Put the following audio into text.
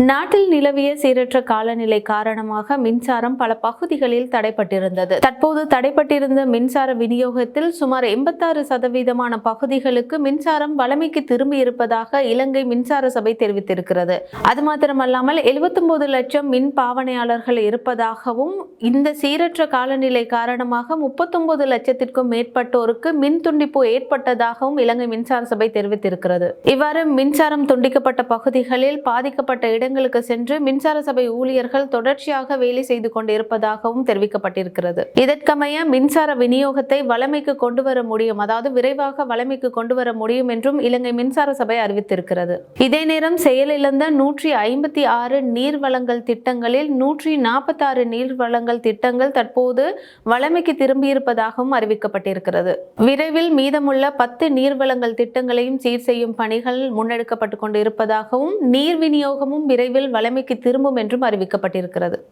நாட்டில் நிலவிய சீரற்ற காலநிலை காரணமாக மின்சாரம் பல பகுதிகளில் தடைப்பட்டிருந்தது. தற்போது தடைப்பட்டிருந்த மின்சார விநியோகத்தில் சுமார் 86% பகுதிகளுக்கு மின்சாரம் வழமைக்கு திரும்பி இருப்பதாக இலங்கை மின்சார சபை தெரிவித்திருக்கிறது. அது மாத்திரமல்லாமல் 79 லட்சம் மின் பாவனையாளர்கள் இருப்பதாகவும், இந்த சீரற்ற காலநிலை காரணமாக 39 லட்சத்திற்கும் மேற்பட்டோருக்கு மின் துண்டிப்பு ஏற்பட்டதாகவும் இலங்கை மின்சார சபை தெரிவித்திருக்கிறது. இவ்வாறு மின்சாரம் துண்டிக்கப்பட்ட பகுதிகளில் பாதிக்கப்பட்ட இடங்களுக்கு சென்று மின்சார சபை ஊழியர்கள் தொடர்ச்சியாக வேலை செய்து கொண்டிருப்பதாகவும் தெரிவிக்கப்பட்டிருக்கிறது. இதற்கமைய மின்சார விநியோகத்தை வழமைக்கு கொண்டு வர முடியும், அதாவது விரைவாக வழமைக்கு கொண்டு வர முடியும் என்றும் இலங்கை மின்சார சபை அறிவித்திருக்கிறது. இதே நேரம் செயலிழந்த 156 நீர் வழங்கல் திட்டங்களில் 146 நீர் வழங்கல் திட்டங்கள் தற்போது வழமைக்கு திரும்பியிருப்பதாகவும் அறிவிக்கப்பட்டிருக்கிறது. விரைவில் மீதமுள்ள 10 நீர் வழங்கல் திட்டங்களையும் சீர் செய்யும் பணிகள் முன்னெடுக்கப்பட்டுக் கொண்டிருப்பதாகவும், நீர் விநியோகமும் விரைவில் வழமைக்கு திரும்பும் என்றும் அறிவிக்கப்பட்டிருக்கிறது.